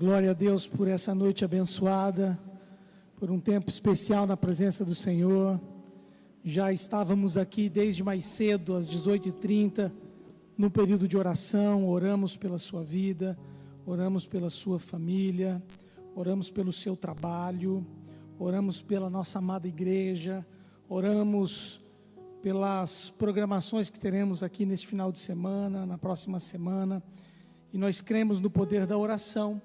Glória a Deus por essa noite abençoada, por um tempo especial na presença do Senhor. Já estávamos aqui desde mais cedo, às 18h30, no período de oração. Oramos pela sua vida, oramos pela sua família, oramos pelo seu trabalho, oramos pela nossa amada igreja, oramos pelas programações que teremos aqui neste final de semana, na próxima semana. E nós cremos no poder da oração,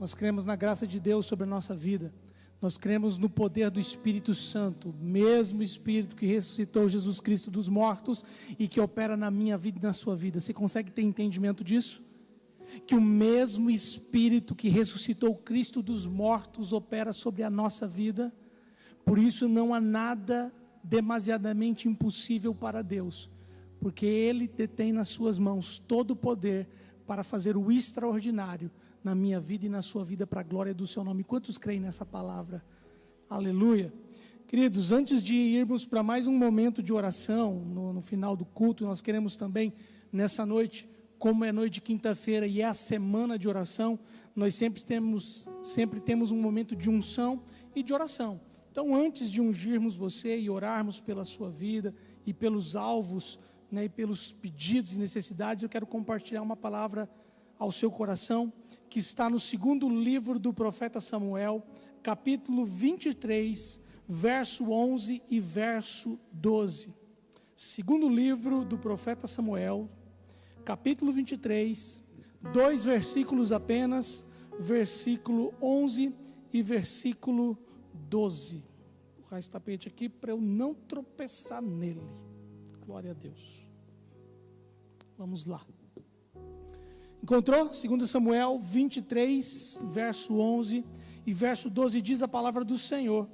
nós cremos na graça de Deus sobre a nossa vida, nós cremos no poder do Espírito Santo, o mesmo Espírito que ressuscitou Jesus Cristo dos mortos e que opera na minha vida e na sua vida. Você consegue ter entendimento disso? Que o mesmo Espírito que ressuscitou Cristo dos mortos opera sobre a nossa vida. Por isso não há nada demasiadamente impossível para Deus, porque Ele detém nas suas mãos todo o poder para fazer o extraordinário na minha vida e na sua vida, para a glória do seu nome. Quantos creem nessa palavra? Aleluia. Queridos, antes de irmos para mais um momento de oração, no final do culto, nós queremos também, nessa noite, como é noite de quinta-feira e é a semana de oração, nós sempre temos um momento de unção e de oração. Então, antes de ungirmos você e orarmos pela sua vida e pelos alvos, né, e pelos pedidos e necessidades, eu quero compartilhar uma palavra ao seu coração, que está no segundo livro do profeta Samuel, capítulo 23, verso 11 e verso 12. Segundo livro do profeta Samuel, capítulo 23, 2 versículos apenas, versículo 11 e versículo 12. Vou colocar esse tapete aqui para eu não tropeçar nele. Glória a Deus. Vamos lá. Encontrou? 2 Samuel 23, verso 11 e verso 12, diz a palavra do Senhor.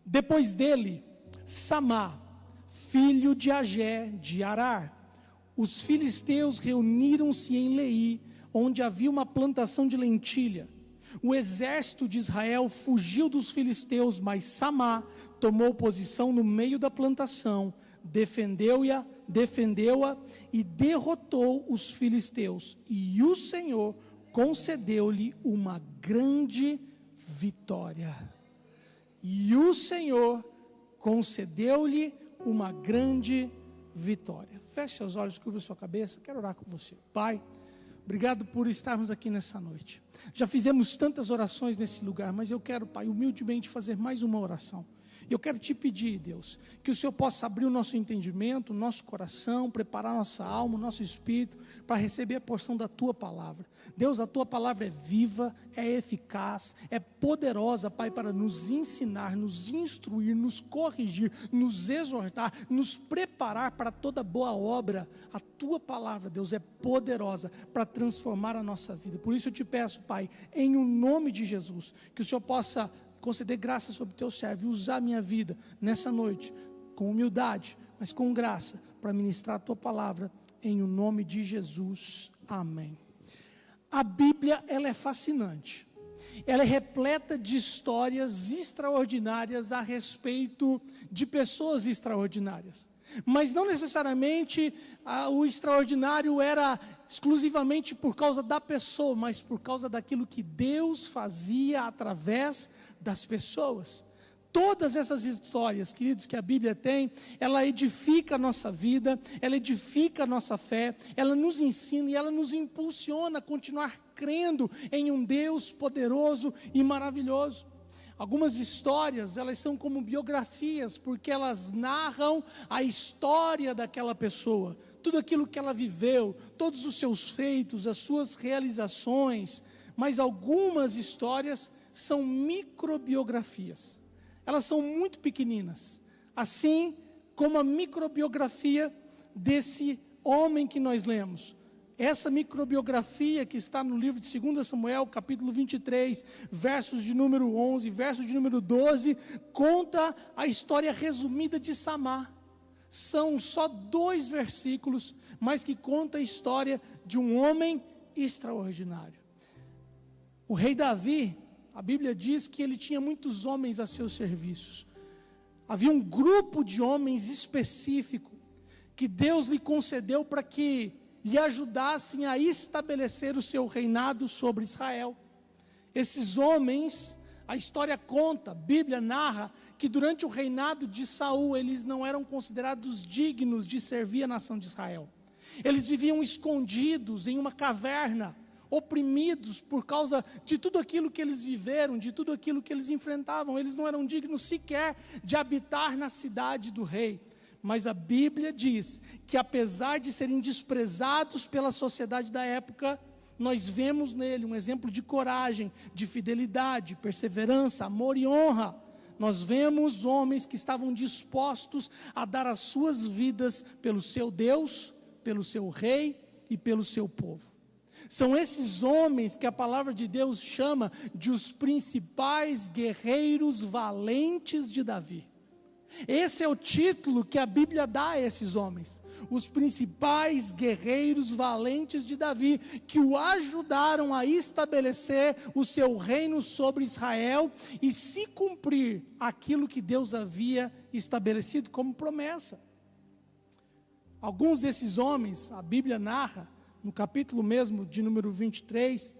Depois dele, Samá, filho de Agé, de Arar, os filisteus reuniram-se em Leí, onde havia uma plantação de lentilha. O exército de Israel fugiu dos filisteus, mas Samá tomou posição no meio da plantação, defendeu-a e derrotou os filisteus. E o Senhor concedeu-lhe uma grande vitória. E o Senhor concedeu-lhe uma grande vitória. Feche seus olhos, curva sua cabeça, quero orar com você. Pai, obrigado por estarmos aqui nessa noite. Já fizemos tantas orações nesse lugar, mas eu quero, Pai, humildemente fazer mais uma oração. Eu quero te pedir, Deus, que o Senhor possa abrir o nosso entendimento, o nosso coração, preparar nossa alma, o nosso espírito, para receber a porção da Tua palavra. Deus, a Tua palavra é viva, é eficaz, é poderosa, Pai, para nos ensinar, nos instruir, nos corrigir, nos exortar, nos preparar para toda boa obra. A Tua palavra, Deus, é poderosa para transformar a nossa vida. Por isso eu te peço, Pai, em o nome de Jesus, que o Senhor possa conceder graça sobre o teu servo e usar a minha vida nessa noite, com humildade, mas com graça, para ministrar a tua palavra, em o nome de Jesus, amém. A Bíblia, ela é fascinante, ela é repleta de histórias extraordinárias a respeito de pessoas extraordinárias, mas não necessariamente o extraordinário era exclusivamente por causa da pessoa, mas por causa daquilo que Deus fazia através das pessoas. Todas essas histórias, queridos, que a Bíblia tem, ela edifica a nossa vida, ela edifica a nossa fé, ela nos ensina e ela nos impulsiona a continuar crendo em um Deus poderoso e maravilhoso. Algumas histórias, elas são como biografias, porque elas narram a história daquela pessoa, tudo aquilo que ela viveu, todos os seus feitos, as suas realizações. Mas algumas histórias são microbiografias, elas são muito pequeninas, assim como a microbiografia desse homem que nós lemos. Essa microbiografia que está no livro de 2 Samuel, capítulo 23, versos de número 11, verso de número 12, conta a história resumida de Samá. São só 2 versículos, mas que conta a história de um homem extraordinário. O rei Davi, a Bíblia diz que ele tinha muitos homens a seus serviços. Havia um grupo de homens específico que Deus lhe concedeu para que lhe ajudassem a estabelecer o seu reinado sobre Israel. Esses homens, a história conta, a Bíblia narra, que durante o reinado de Saul, eles não eram considerados dignos de servir a nação de Israel. Eles viviam escondidos em uma caverna, oprimidos por causa de tudo aquilo que eles viveram, de tudo aquilo que eles enfrentavam. Eles não eram dignos sequer de habitar na cidade do rei. Mas a Bíblia diz que, apesar de serem desprezados pela sociedade da época, nós vemos nele um exemplo de coragem, de fidelidade, perseverança, amor e honra. Nós vemos homens que estavam dispostos a dar as suas vidas pelo seu Deus, pelo seu rei e pelo seu povo. São esses homens que a palavra de Deus chama de os principais guerreiros valentes de Davi. Esse é o título que a Bíblia dá a esses homens, os principais guerreiros valentes de Davi, que o ajudaram a estabelecer o seu reino sobre Israel e se cumprir aquilo que Deus havia estabelecido como promessa. Alguns desses homens, a Bíblia narra, no capítulo mesmo de número 23,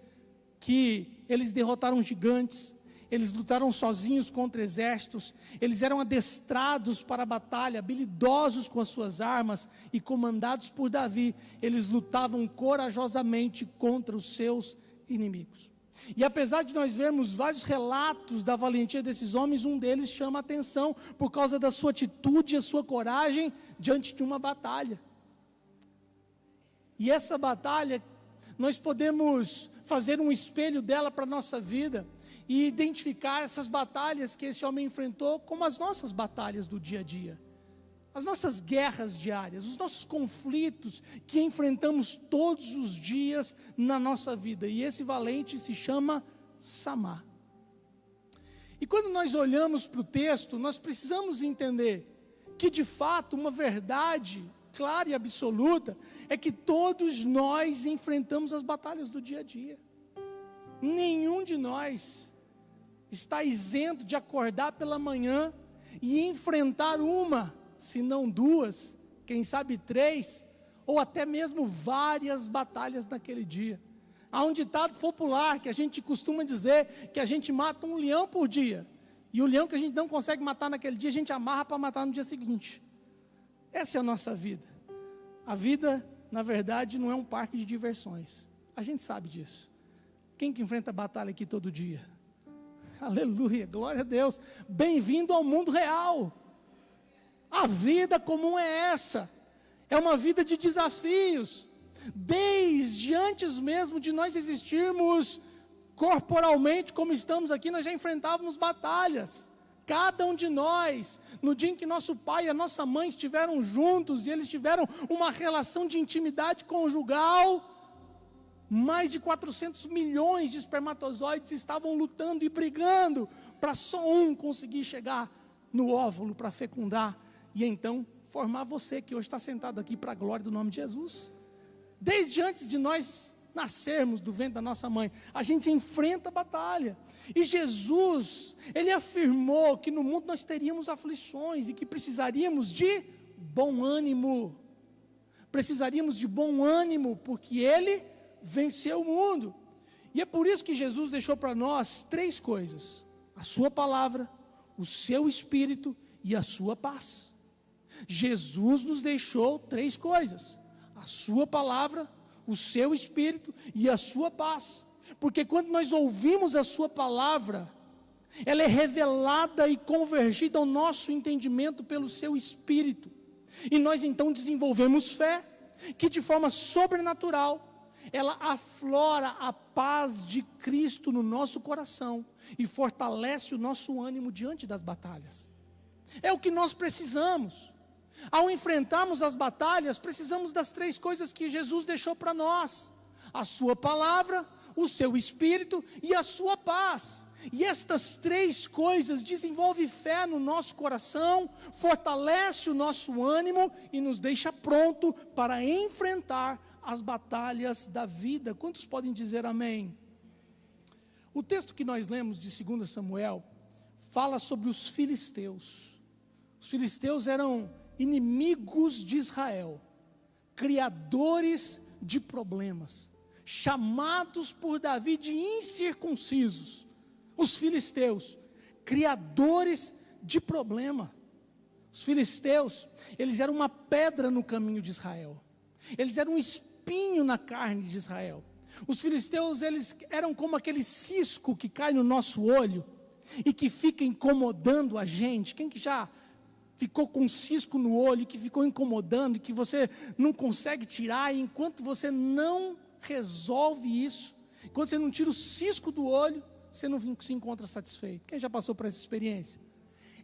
que eles derrotaram gigantes, eles lutaram sozinhos contra exércitos, eles eram adestrados para a batalha, habilidosos com as suas armas e comandados por Davi, eles lutavam corajosamente contra os seus inimigos. E apesar de nós vermos vários relatos da valentia desses homens, um deles chama a atenção por causa da sua atitude e a sua coragem diante de uma batalha. E essa batalha, nós podemos fazer um espelho dela para a nossa vida e identificar essas batalhas que esse homem enfrentou como as nossas batalhas do dia a dia, as nossas guerras diárias, os nossos conflitos que enfrentamos todos os dias na nossa vida. E esse valente se chama Samá. E quando nós olhamos para o texto, nós precisamos entender que de fato uma verdade clara e absoluta é que todos nós enfrentamos as batalhas do dia a dia. Nenhum de nós está isento de acordar pela manhã e enfrentar uma, se não duas, quem sabe três, ou até mesmo várias batalhas naquele dia. Há um ditado popular que a gente costuma dizer que a gente mata um leão por dia, e o leão que a gente não consegue matar naquele dia, a gente amarra para matar no dia seguinte. Essa é a nossa vida. A vida, na verdade, não é um parque de diversões. A gente sabe disso. Quem que enfrenta batalha aqui todo dia? Aleluia, glória a Deus. Bem-vindo ao mundo real. A vida comum é essa. É uma vida de desafios. Desde antes mesmo de nós existirmos corporalmente como estamos aqui, nós já enfrentávamos batalhas. Cada um de nós, no dia em que nosso pai e a nossa mãe estiveram juntos e eles tiveram uma relação de intimidade conjugal, mais de 400 milhões de espermatozoides estavam lutando e brigando para só um conseguir chegar no óvulo para fecundar e então formar você que hoje está sentado aqui para a glória do nome de Jesus. Desde antes de nós nascermos do ventre da nossa mãe, a gente enfrenta a batalha. E Jesus, Ele afirmou que no mundo nós teríamos aflições e que precisaríamos de bom ânimo. Precisaríamos de bom ânimo, porque Ele venceu o mundo. E é por isso que Jesus deixou para nós três coisas: a sua palavra, o seu espírito e a sua paz. Jesus nos deixou três coisas: a sua palavra, o seu espírito e a sua paz. Porque quando nós ouvimos a sua palavra, ela é revelada e convergida ao nosso entendimento pelo seu espírito. E nós então desenvolvemos fé, que de forma sobrenatural, ela aflora a paz de Cristo no nosso coração e fortalece o nosso ânimo diante das batalhas. É o que nós precisamos. Ao enfrentarmos as batalhas, precisamos das três coisas que Jesus deixou para nós: a sua palavra, o seu espírito e a sua paz. E estas três coisas desenvolvem fé no nosso coração, fortalece o nosso ânimo e nos deixa pronto para enfrentar as batalhas da vida. Quantos podem dizer amém? O texto que nós lemos de 2 Samuel fala sobre os filisteus. Os filisteus eram inimigos de Israel, criadores de problemas, chamados por Davi de incircuncisos, os filisteus, criadores de problema. Os filisteus, eles eram uma pedra no caminho de Israel, eles eram um espinho na carne de Israel. Os filisteus, eles eram como aquele cisco que cai no nosso olho e que fica incomodando a gente. Quem que já ficou com um cisco no olho, que ficou incomodando, que você não consegue tirar, e enquanto você não resolve isso, enquanto você não tira o cisco do olho, você não se encontra satisfeito? Quem já passou por essa experiência?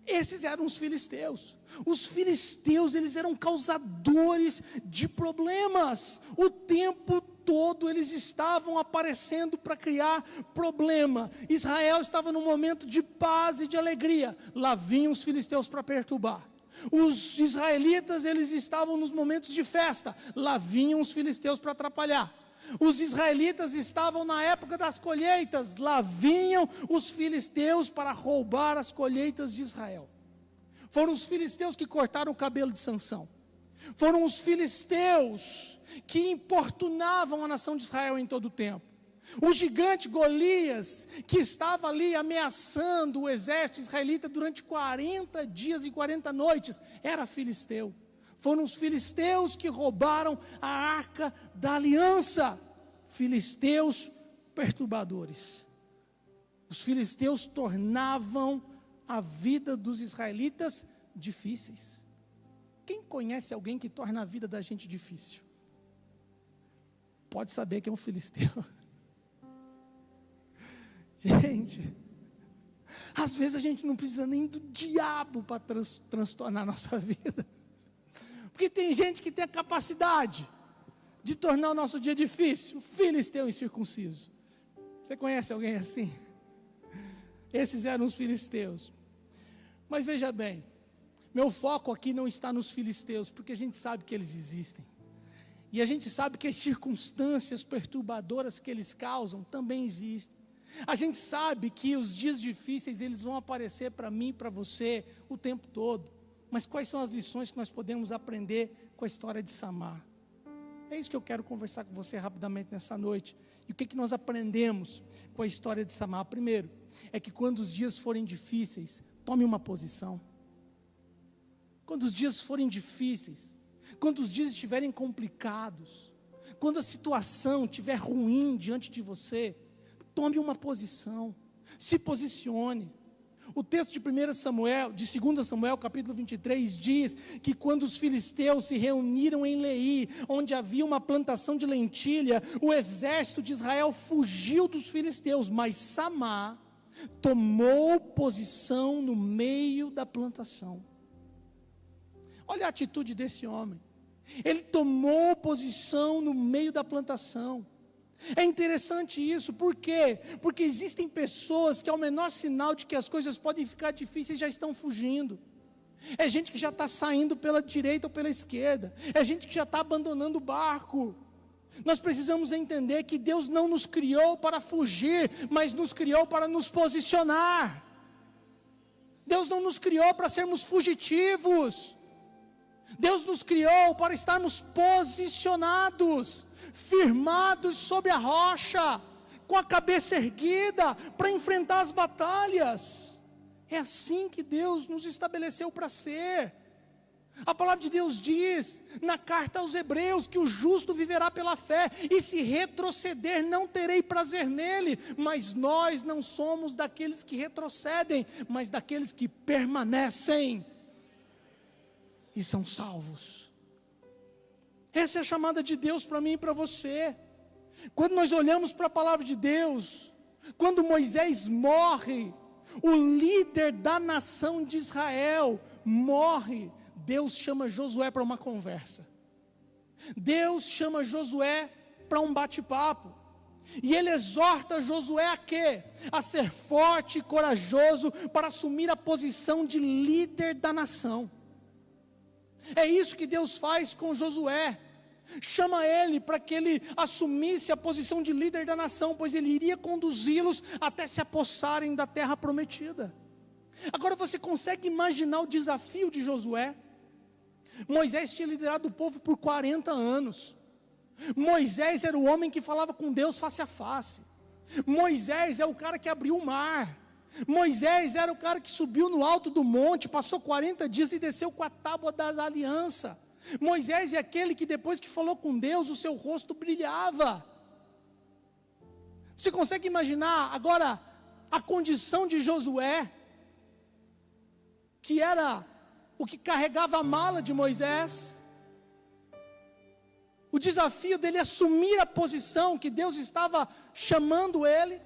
Esses eram os filisteus. Os filisteus, eles eram causadores de problemas. O tempo todo eles estavam aparecendo para criar problema. Israel estava num momento de paz e de alegria. Lá vinham os filisteus para perturbar. Os israelitas, eles estavam nos momentos de festa. Lá vinham os filisteus para atrapalhar. Os israelitas estavam na época das colheitas, lá vinham os filisteus para roubar as colheitas de Israel. Foram os filisteus que cortaram o cabelo de Sansão. Foram os filisteus que importunavam a nação de Israel em todo o tempo. O gigante Golias, que estava ali ameaçando o exército israelita durante 40 dias e 40 noites, era filisteu. Foram os filisteus que roubaram a arca da aliança. Filisteus perturbadores. Os filisteus tornavam a vida dos israelitas difíceis. Quem conhece alguém que torna a vida da gente difícil? Pode saber que é um filisteu. Gente, às vezes a gente não precisa nem do diabo para transtornar a nossa vida. Porque tem gente que tem a capacidade de tornar o nosso dia difícil. O filisteu incircunciso. Você conhece alguém assim? Esses eram os filisteus. Mas veja bem, meu foco aqui não está nos filisteus, porque a gente sabe que eles existem. E a gente sabe que as circunstâncias perturbadoras que eles causam também existem. A gente sabe que os dias difíceis, eles vão aparecer para mim e para você o tempo todo. Mas quais são as lições que nós podemos aprender com a história de Samar? É isso que eu quero conversar com você rapidamente nessa noite. E o que nós aprendemos com a história de Samar? Primeiro, é que quando os dias forem difíceis, tome uma posição. Quando os dias forem difíceis, quando os dias estiverem complicados, quando a situação estiver ruim diante de você, tome uma posição, se posicione. O texto de 2 Samuel, capítulo 23, diz que quando os filisteus se reuniram em Leí, onde havia uma plantação de lentilha, o exército de Israel fugiu dos filisteus, mas Samar tomou posição no meio da plantação. Olha a atitude desse homem. Ele tomou posição no meio da plantação. É interessante isso, por quê? Porque existem pessoas que ao menor sinal de que as coisas podem ficar difíceis já estão fugindo. É gente que já está saindo pela direita ou pela esquerda. É gente que já está abandonando o barco. Nós precisamos entender que Deus não nos criou para fugir, mas nos criou para nos posicionar. Deus não nos criou para sermos fugitivos. Deus nos criou para estarmos posicionados, firmados sobre a rocha, com a cabeça erguida, para enfrentar as batalhas. É assim que Deus nos estabeleceu para ser. A palavra de Deus diz, na carta aos Hebreus, que o justo viverá pela fé, e se retroceder não terei prazer nele, mas nós não somos daqueles que retrocedem, mas daqueles que permanecem e são salvos. Essa é a chamada de Deus para mim e para você. Quando nós olhamos para a palavra de Deus, quando Moisés morre, o líder da nação de Israel morre, Deus chama Josué para uma conversa. Deus chama Josué para um bate-papo. E ele exorta Josué a quê? A ser forte e corajoso para assumir a posição de líder da nação. É isso que Deus faz com Josué. Chama ele para que ele assumisse a posição de líder da nação, pois ele iria conduzi-los até se apossarem da terra prometida. Agora você consegue imaginar o desafio de Josué? Moisés tinha liderado o povo por 40 anos. Moisés era o homem que falava com Deus face a face. Moisés é o cara que abriu o mar. Moisés era o cara que subiu no alto do monte, passou 40 dias e desceu com a tábua da aliança. Moisés é aquele que depois que falou com Deus, o seu rosto brilhava. Você consegue imaginar agora a condição de Josué, que era o que carregava a mala de Moisés? O desafio dele assumir a posição que Deus estava chamando ele.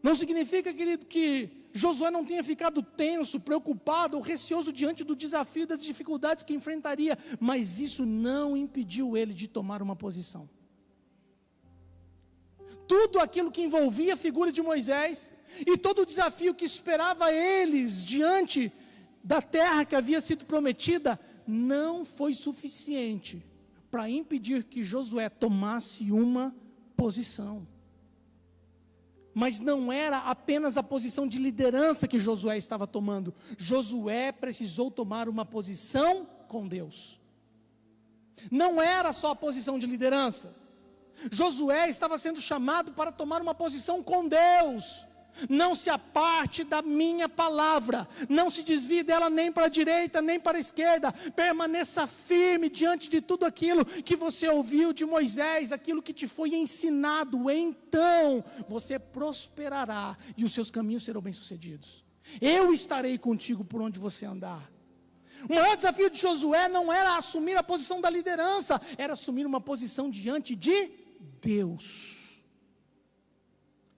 Não significa, querido, que Josué não tenha ficado tenso, preocupado ou receoso diante do desafio, das dificuldades que enfrentaria, mas isso não impediu ele de tomar uma posição. Tudo aquilo que envolvia a figura de Moisés e todo o desafio que esperava eles diante da terra que havia sido prometida, não foi suficiente para impedir que Josué tomasse uma posição. Mas não era apenas a posição de liderança que Josué estava tomando. Josué precisou tomar uma posição com Deus. Não era só a posição de liderança. Josué estava sendo chamado para tomar uma posição com Deus. Não se aparte da minha palavra, não se desvie dela nem para a direita, nem para a esquerda, permaneça firme diante de tudo aquilo que você ouviu de Moisés, aquilo que te foi ensinado, então você prosperará e os seus caminhos serão bem-sucedidos. Eu estarei contigo por onde você andar. O maior desafio de Josué não era assumir a posição da liderança, era assumir uma posição diante de Deus.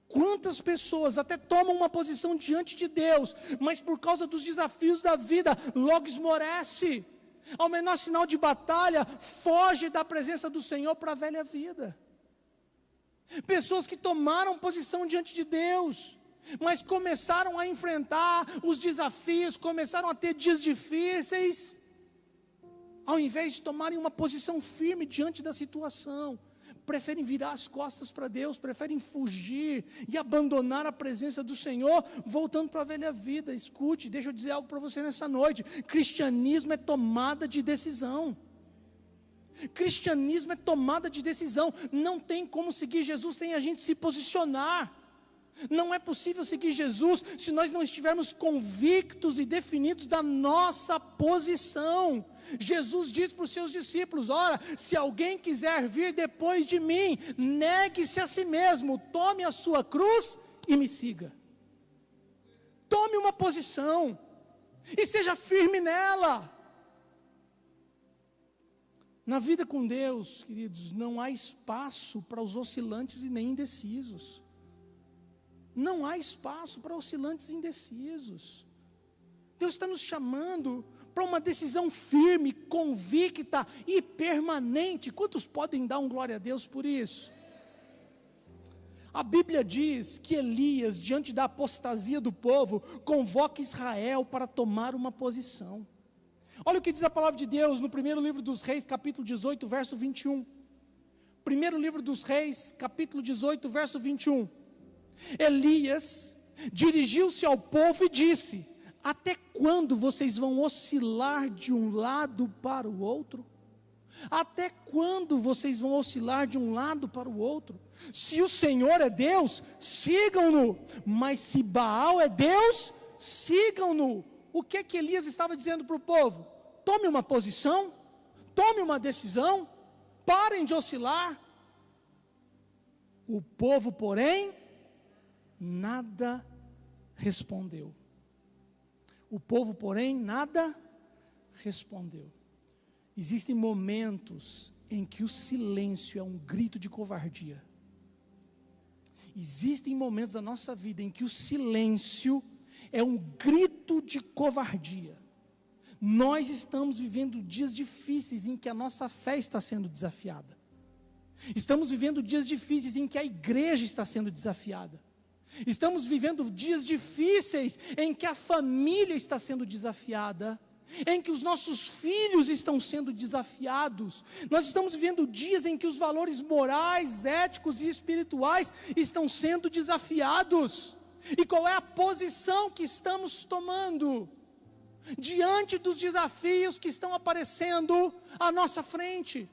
Quantas pessoas até tomam uma posição diante de Deus, mas por causa dos desafios da vida, logo esmorece. Ao menor sinal de batalha, foge da presença do Senhor para a velha vida. Pessoas que tomaram posição diante de Deus, mas começaram a enfrentar os desafios, começaram a ter dias difíceis, ao invés de tomarem uma posição firme diante da situação, preferem virar as costas para Deus, preferem fugir e abandonar a presença do Senhor, voltando para a velha vida. Escute, deixa eu dizer algo para você nessa noite: cristianismo é tomada de decisão. Cristianismo é tomada de decisão. Não tem como seguir Jesus sem a gente se posicionar. Não é possível seguir Jesus se nós não estivermos convictos e definidos da nossa posição. Jesus diz para os seus discípulos: ora, se alguém quiser vir depois de mim, negue-se a si mesmo, tome a sua cruz e me siga. Tome uma posição e seja firme nela. Na vida com Deus, queridos, não há espaço para os oscilantes e nem indecisos. Não há espaço para oscilantes e indecisos. Deus está nos chamando para uma decisão firme, convicta e permanente. Quantos podem dar um glória a Deus por isso? A Bíblia diz que Elias, diante da apostasia do povo, convoca Israel para tomar uma posição. Olha o que diz a palavra de Deus no primeiro livro dos Reis, capítulo 18, verso 21. Primeiro livro dos Reis, capítulo 18, verso 21. Elias dirigiu-se ao povo e disse: até quando vocês vão oscilar de um lado para o outro? Até quando vocês vão oscilar de um lado para o outro? Se o Senhor é Deus, sigam-no, mas se Baal é Deus, sigam-no. O que que Elias estava dizendo para o povo? Tome uma posição, tome uma decisão, parem de oscilar. O povo, porém, nada respondeu. O povo, porém, nada respondeu. Existem momentos em que o silêncio é um grito de covardia. Existem momentos da nossa vida em que o silêncio é um grito de covardia. Nós estamos vivendo dias difíceis em que a nossa fé está sendo desafiada. Estamos vivendo dias difíceis em que a igreja está sendo desafiada. Estamos vivendo dias difíceis em que a família está sendo desafiada, em que os nossos filhos estão sendo desafiados. Nós estamos vivendo dias em que os valores morais, éticos e espirituais estão sendo desafiados. E qual é a posição que estamos tomando? diante dos desafios que estão aparecendo à nossa frente,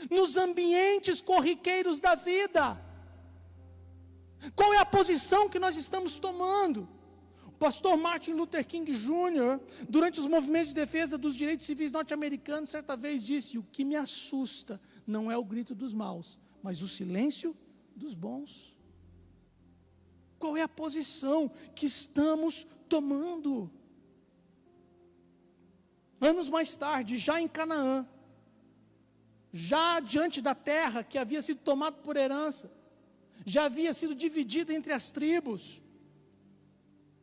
nos ambientes corriqueiros da vida. Qual é a posição que nós estamos tomando? O pastor Martin Luther King Jr., durante os movimentos de defesa dos direitos civis norte-americanos, certa vez disse: o que me assusta não é o grito dos maus, mas o silêncio dos bons. Qual é a posição que estamos tomando? Anos mais tarde, já em Canaã, já diante da terra que havia sido tomada por herança, já havia sido dividida entre as tribos,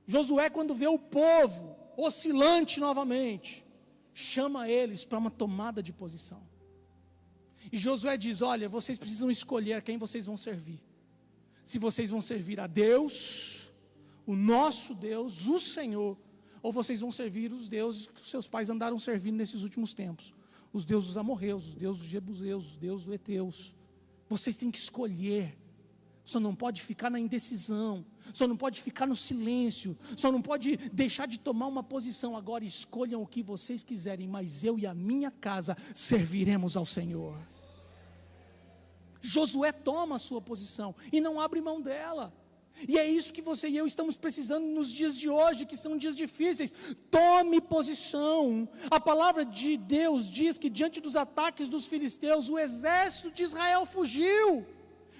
Josué, quando vê o povo oscilante novamente, chama eles para uma tomada de posição. E Josué diz: olha, vocês precisam escolher quem vocês vão servir. Se vocês vão servir a Deus, o nosso Deus, o Senhor, ou vocês vão servir os deuses que os seus pais andaram servindo nesses últimos tempos, os deuses dos amorreus, os deuses dos jebuseus, os deuses dos heteus. Vocês têm que escolher. Só não pode ficar na indecisão, só não pode ficar no silêncio, só não pode deixar de tomar uma posição. Agora escolham o que vocês quiserem, mas eu e a minha casa serviremos ao Senhor. Josué toma a sua posição e não abre mão dela. E é isso que você e eu estamos precisando nos dias de hoje, que são dias difíceis. Tome posição. A palavra de Deus diz que diante dos ataques dos filisteus, o exército de Israel fugiu,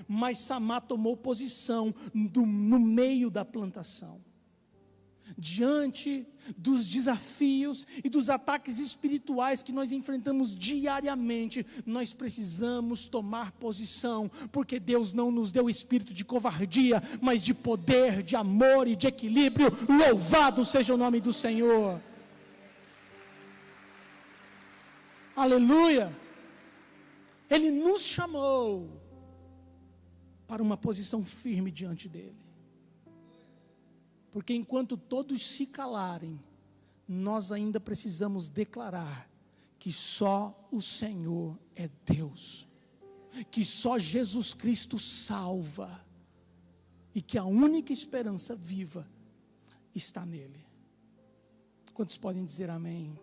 mas Samá tomou posição no meio da plantação. Diante dos desafios e dos ataques espirituais que nós enfrentamos diariamente, nós precisamos tomar posição, porque Deus não nos deu espírito de covardia, mas de poder, de amor e de equilíbrio. Louvado seja o nome do Senhor. Aleluia. Ele nos chamou para uma posição firme diante dele. Porque enquanto todos se calarem, nós ainda precisamos declarar que só o Senhor é Deus, que só Jesus Cristo salva, e que a única esperança viva está nele. Quantos podem dizer amém?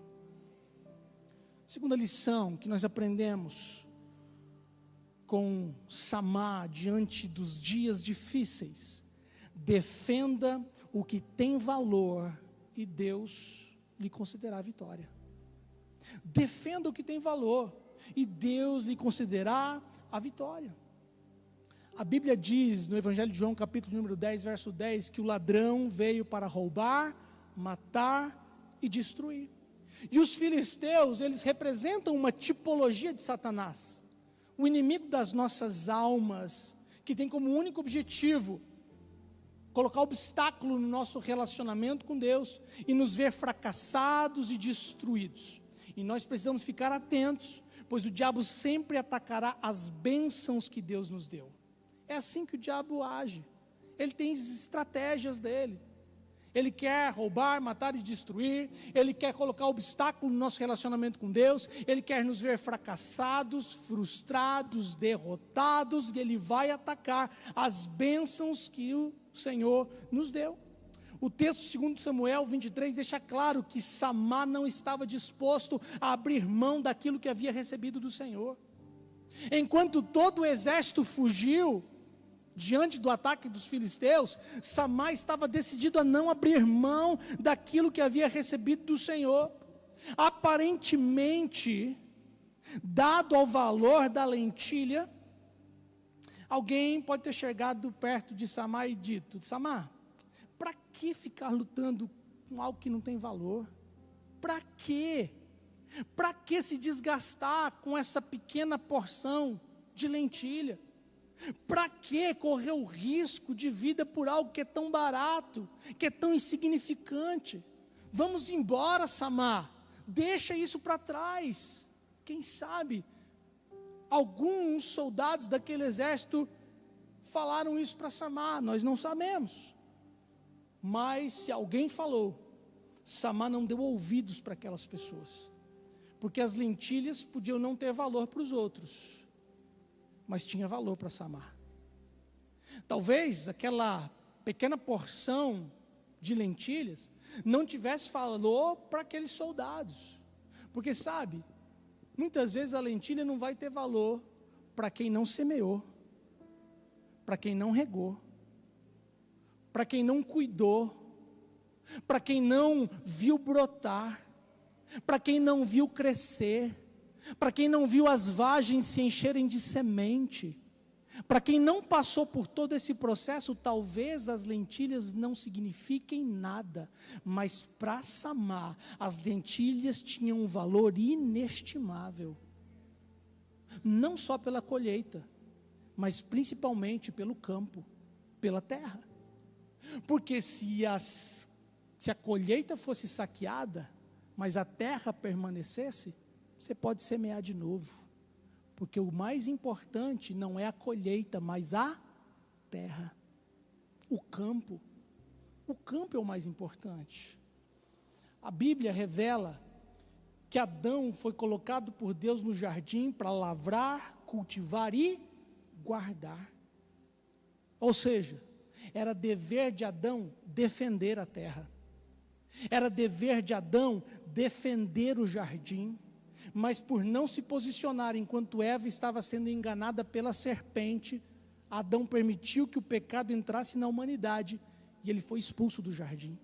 Segunda lição que nós aprendemos com Samá diante dos dias difíceis: defenda o que tem valor e Deus lhe concederá a vitória. Defenda o que tem valor e Deus lhe concederá a vitória. A Bíblia diz no Evangelho de João, capítulo número 10, verso 10, que o ladrão veio para roubar, matar e destruir. E os filisteus, eles representam uma tipologia de Satanás, o inimigo das nossas almas, que tem como único objetivo colocar obstáculo no nosso relacionamento com Deus e nos ver fracassados e destruídos. E nós precisamos ficar atentos, pois o diabo sempre atacará as bênçãos que Deus nos deu. É assim que o diabo age. Ele tem as estratégias dele. Ele quer roubar, matar e destruir. Ele quer colocar obstáculo no nosso relacionamento com Deus. Ele quer nos ver fracassados, frustrados, derrotados. E ele vai atacar as bênçãos que o Senhor nos deu. O texto 2 Samuel 23 deixa claro que Samá não estava disposto a abrir mão daquilo que havia recebido do Senhor. Enquanto todo o exército fugiu diante do ataque dos filisteus, Samá estava decidido a não abrir mão daquilo que havia recebido do Senhor. Aparentemente, dado ao valor da lentilha, alguém pode ter chegado perto de Samá e dito: Samá, para que ficar lutando com algo que não tem valor? Para quê? Para que se desgastar com essa pequena porção de lentilha? Para que correr o risco de vida por algo que é tão barato, que é tão insignificante? Vamos embora, Samá, deixa isso para trás. Quem sabe alguns soldados daquele exército falaram isso para Samá, nós não sabemos. Mas se alguém falou, Samá não deu ouvidos para aquelas pessoas, porque as lentilhas podiam não ter valor para os outros, mas tinha valor para Samá. Talvez aquela pequena porção de lentilhas não tivesse valor para aqueles soldados. Porque sabe, muitas vezes a lentilha não vai ter valor para quem não semeou, para quem não regou, para quem não cuidou, para quem não viu brotar, para quem não viu crescer, para quem não viu as vagens se encherem de semente, para quem não passou por todo esse processo, talvez as lentilhas não signifiquem nada, mas para Samar, as lentilhas tinham um valor inestimável, não só pela colheita, mas principalmente pelo campo, pela terra, porque se a colheita fosse saqueada, mas a terra permanecesse, você pode semear de novo, porque o mais importante não é a colheita, mas a terra, o campo é o mais importante. A Bíblia revela que Adão foi colocado por Deus no jardim para lavrar, cultivar e guardar, ou seja, era dever de Adão defender a terra, era dever de Adão defender o jardim, mas por não se posicionar enquanto Eva estava sendo enganada pela serpente, Adão permitiu que o pecado entrasse na humanidade, e ele foi expulso do jardim,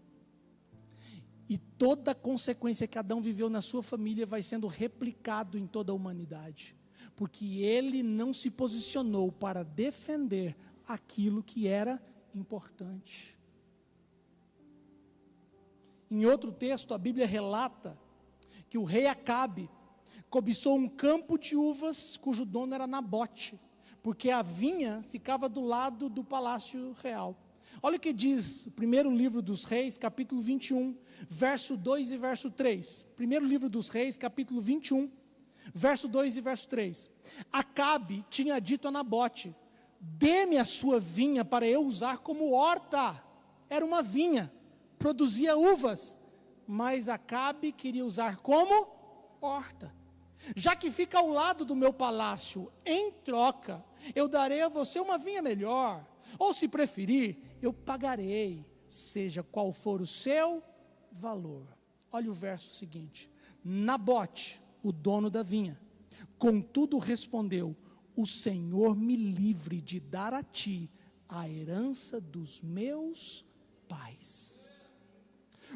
e toda a consequência que Adão viveu na sua família vai sendo replicado em toda a humanidade, porque ele não se posicionou para defender aquilo que era importante. Em outro texto, a Bíblia relata que o rei Acabe cobiçou um campo de uvas cujo dono era Nabote, porque a vinha ficava do lado do palácio real. Olha o que diz o primeiro livro dos reis, capítulo 21, verso 2 e verso 3. Primeiro livro dos reis, capítulo 21, verso 2 e verso 3. Acabe tinha dito a Nabote: dê-me a sua vinha para eu usar como horta. Era uma vinha, produzia uvas, mas Acabe queria usar como horta. Já que fica ao lado do meu palácio, em troca, eu darei a você uma vinha melhor, ou se preferir, eu pagarei, seja qual for o seu valor. Olha o verso seguinte: Nabote, o dono da vinha, contudo respondeu: o Senhor me livre de dar a ti a herança dos meus pais.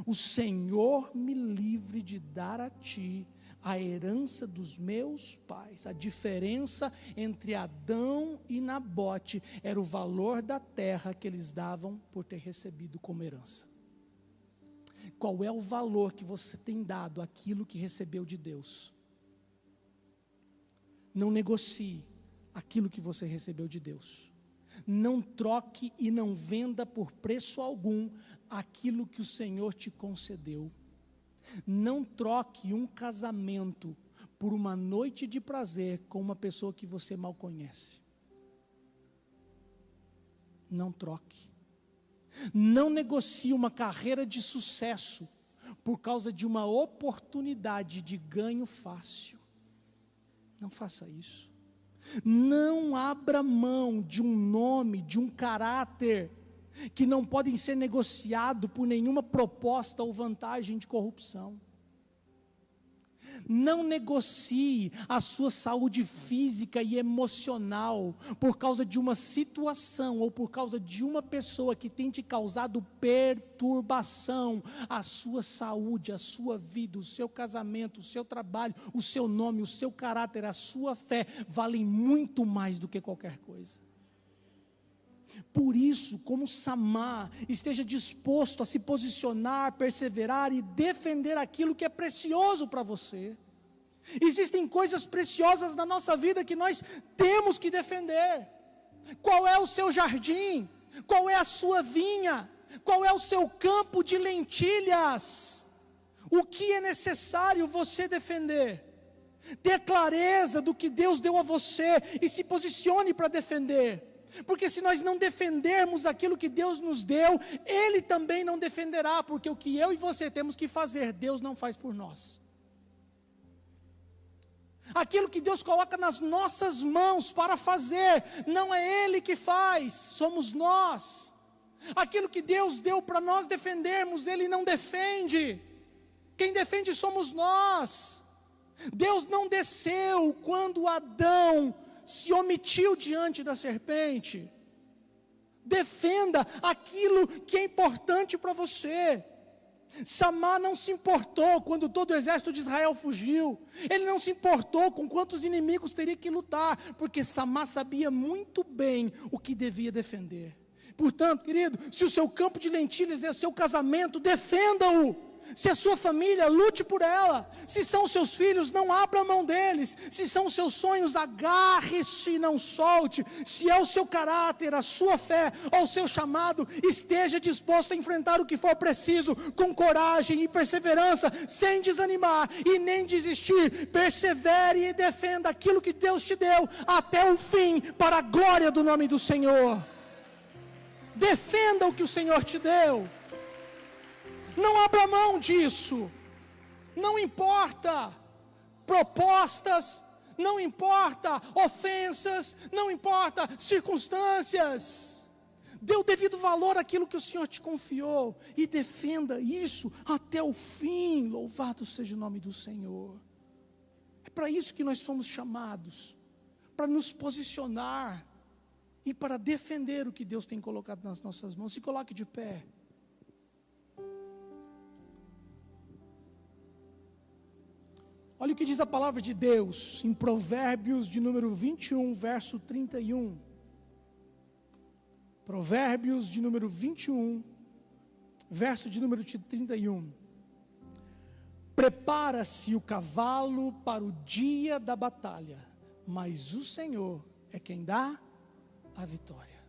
O Senhor me livre de dar a ti a herança dos meus pais. A diferença entre Adão e Nabote era o valor da terra que eles davam por ter recebido como herança. Qual é o valor que você tem dado àquilo que recebeu de Deus? Não negocie aquilo que você recebeu de Deus. Não troque e não venda por preço algum aquilo que o Senhor te concedeu. Não troque um casamento por uma noite de prazer com uma pessoa que você mal conhece. Não troque. Não negocie uma carreira de sucesso por causa de uma oportunidade de ganho fácil. Não faça isso. Não abra mão de um nome, de um caráter que não podem ser negociado por nenhuma proposta ou vantagem de corrupção. Não negocie a sua saúde física e emocional por causa de uma situação ou por causa de uma pessoa que tem te causado perturbação. A sua saúde, a sua vida, o seu casamento, o seu trabalho, o seu nome, o seu caráter, a sua fé valem muito mais do que qualquer coisa. Por isso, como Samar, esteja disposto a se posicionar, perseverar e defender aquilo que é precioso para você. Existem coisas preciosas na nossa vida que nós temos que defender. Qual é o seu jardim? Qual é a sua vinha? Qual é o seu campo de lentilhas? O que é necessário você defender? Ter clareza do que Deus deu a você e se posicione para defender. Porque se nós não defendermos aquilo que Deus nos deu, Ele também não defenderá, porque o que eu e você temos que fazer, Deus não faz por nós. Aquilo que Deus coloca nas nossas mãos para fazer, não é Ele que faz, somos nós. Aquilo que Deus deu para nós defendermos, Ele não defende. Quem defende somos nós. Deus não desceu quando Adão se omitiu diante da serpente. Defenda aquilo que é importante para você. Samar não se importou quando todo o exército de Israel fugiu. Ele não se importou com quantos inimigos teria que lutar, porque Samar sabia muito bem o que devia defender. Portanto, querido, se o seu campo de lentilhas é o seu casamento, defenda-o. Se é sua família, lute por ela. Se são seus filhos, não abra mão deles. Se são seus sonhos, agarre-se e não solte. Se é o seu caráter, a sua fé ou o seu chamado, esteja disposto a enfrentar o que for preciso, com coragem e perseverança, sem desanimar e nem desistir. Persevere e defenda aquilo que Deus te deu até o fim, para a glória do nome do Senhor. Defenda o que o Senhor te deu. Não abra mão disso. Não importa propostas, não importa ofensas, não importa circunstâncias. Dê o devido valor àquilo que o Senhor te confiou e defenda isso até o fim. Louvado seja o nome do Senhor. É para isso que nós fomos chamados, para nos posicionar e para defender o que Deus tem colocado nas nossas mãos. Se coloque de pé. Olha o que diz a palavra de Deus em Provérbios de número 21, verso 31. Provérbios de número 21, verso de número 31. Prepara-se o cavalo para o dia da batalha, mas o Senhor é quem dá a vitória.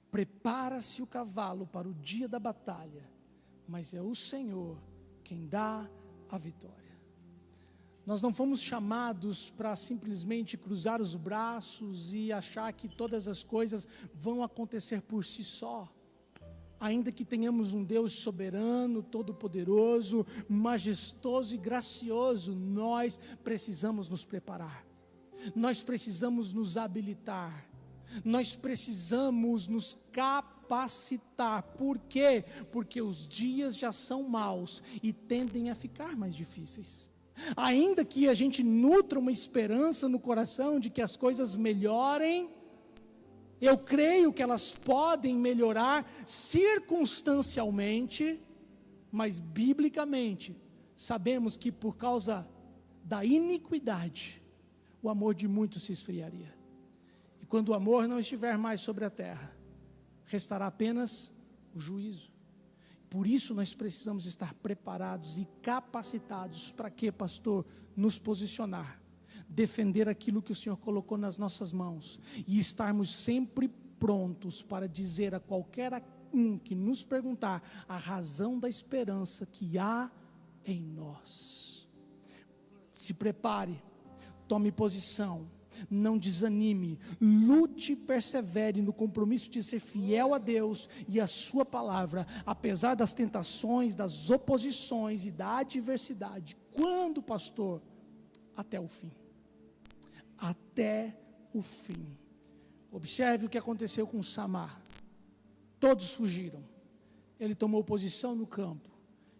Prepara-se o cavalo para o dia da batalha, mas é o Senhor quem dá a vitória. Nós não fomos chamados para simplesmente cruzar os braços e achar que todas as coisas vão acontecer por si só. Ainda que tenhamos um Deus soberano, todo-poderoso, majestoso e gracioso, nós precisamos nos preparar. Nós precisamos nos habilitar. Nós precisamos nos capacitar. Por quê? Porque os dias já são maus e tendem a ficar mais difíceis. Ainda que a gente nutra uma esperança no coração de que as coisas melhorem, eu creio que elas podem melhorar circunstancialmente, mas biblicamente sabemos que por causa da iniquidade, o amor de muitos se esfriaria. E quando o amor não estiver mais sobre a terra, restará apenas o juízo. Por isso nós precisamos estar preparados e capacitados. Para quê, pastor? Nos posicionar, defender aquilo que o Senhor colocou nas nossas mãos e estarmos sempre prontos para dizer a qualquer um que nos perguntar a razão da esperança que há em nós. Se prepare, tome posição, não desanime, lute e persevere no compromisso de ser fiel a Deus e a sua palavra, apesar das tentações, das oposições e da adversidade. Quando, pastor? Até o fim. Até o fim. Observe o que aconteceu com Samar. Todos fugiram. Ele tomou posição no campo.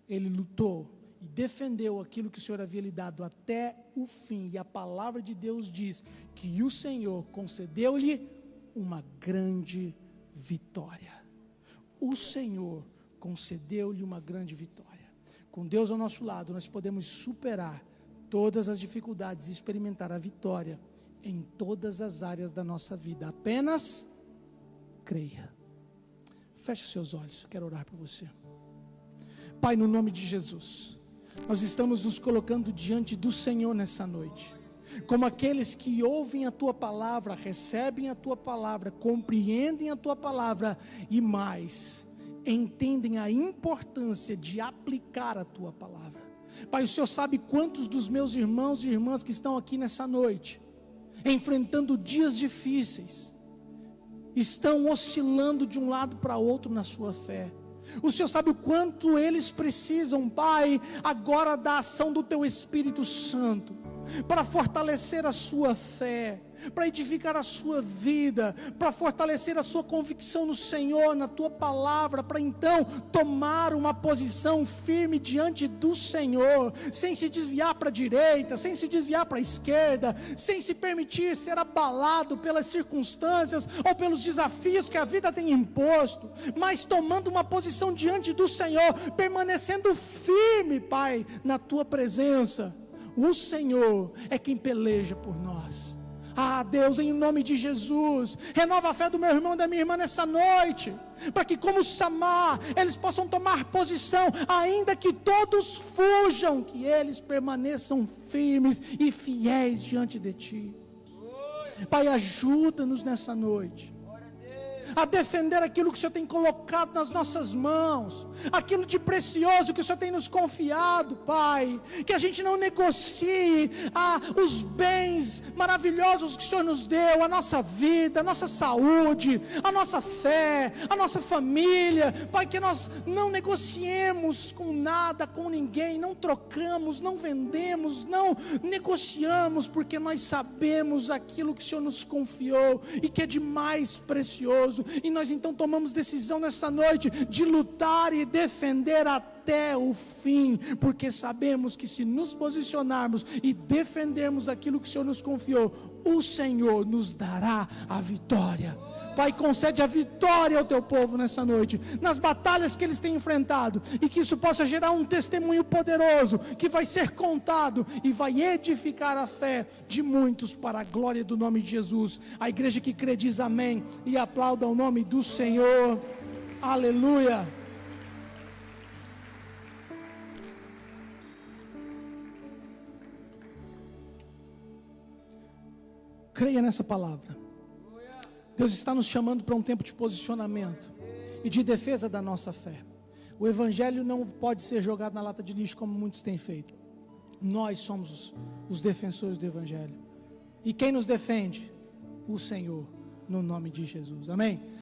Ele lutou e defendeu aquilo que o Senhor havia lhe dado até o fim. E a palavra de Deus diz que o Senhor concedeu-lhe uma grande vitória. O Senhor concedeu-lhe uma grande vitória. Com Deus ao nosso lado, nós podemos superar todas as dificuldades e experimentar a vitória em todas as áreas da nossa vida. Apenas creia. Feche os seus olhos, eu quero orar por você. Pai, no nome de Jesus, nós estamos nos colocando diante do Senhor nessa noite, como aqueles que ouvem a Tua palavra, recebem a Tua palavra, compreendem a Tua palavra e mais, entendem a importância de aplicar a Tua palavra. Pai, o Senhor sabe quantos dos meus irmãos e irmãs que estão aqui nessa noite, enfrentando dias difíceis, estão oscilando de um lado para outro na sua fé. O Senhor sabe o quanto eles precisam, Pai, agora da ação do Teu Espírito Santo. para fortalecer a sua fé, para edificar a sua vida, para fortalecer a sua convicção no Senhor, na tua palavra, para então tomar uma posição firme diante do Senhor, sem se desviar para a direita, sem se desviar para a esquerda, sem se permitir ser abalado pelas circunstâncias ou pelos desafios que a vida tem imposto, mas tomando uma posição diante do Senhor, permanecendo firme, Pai, na tua presença. O Senhor é quem peleja por nós. Deus, em nome de Jesus, renova a fé do meu irmão e da minha irmã nessa noite, para que como Samar, eles possam tomar posição, ainda que todos fujam, que eles permaneçam firmes e fiéis diante de Ti. Pai, ajuda-nos nessa noite a defender aquilo que o Senhor tem colocado nas nossas mãos, aquilo de precioso que o Senhor tem nos confiado, Pai, que a gente não negocie os bens maravilhosos que o Senhor nos deu, a nossa vida, a nossa saúde, a nossa fé, a nossa família, Pai, que nós não negociemos com nada, com ninguém, não trocamos, não vendemos, não negociamos, porque nós sabemos aquilo que o Senhor nos confiou, e que é de mais precioso, e nós então tomamos decisão nessa noite, de lutar e defender até o fim, porque sabemos que se nos posicionarmos e defendermos aquilo que o Senhor nos confiou, o Senhor nos dará a vitória. Pai, concede a vitória ao teu povo nessa noite, nas batalhas que eles têm enfrentado, e que isso possa gerar um testemunho poderoso, que vai ser contado e vai edificar a fé de muitos para a glória do nome de Jesus. A igreja que crê diz amém e aplauda o nome do Senhor. Aleluia. Creia nessa palavra. Deus está nos chamando para um tempo de posicionamento e de defesa da nossa fé. O Evangelho não pode ser jogado na lata de lixo como muitos têm feito. Nós somos os defensores do Evangelho. E quem nos defende? O Senhor, no nome de Jesus. Amém?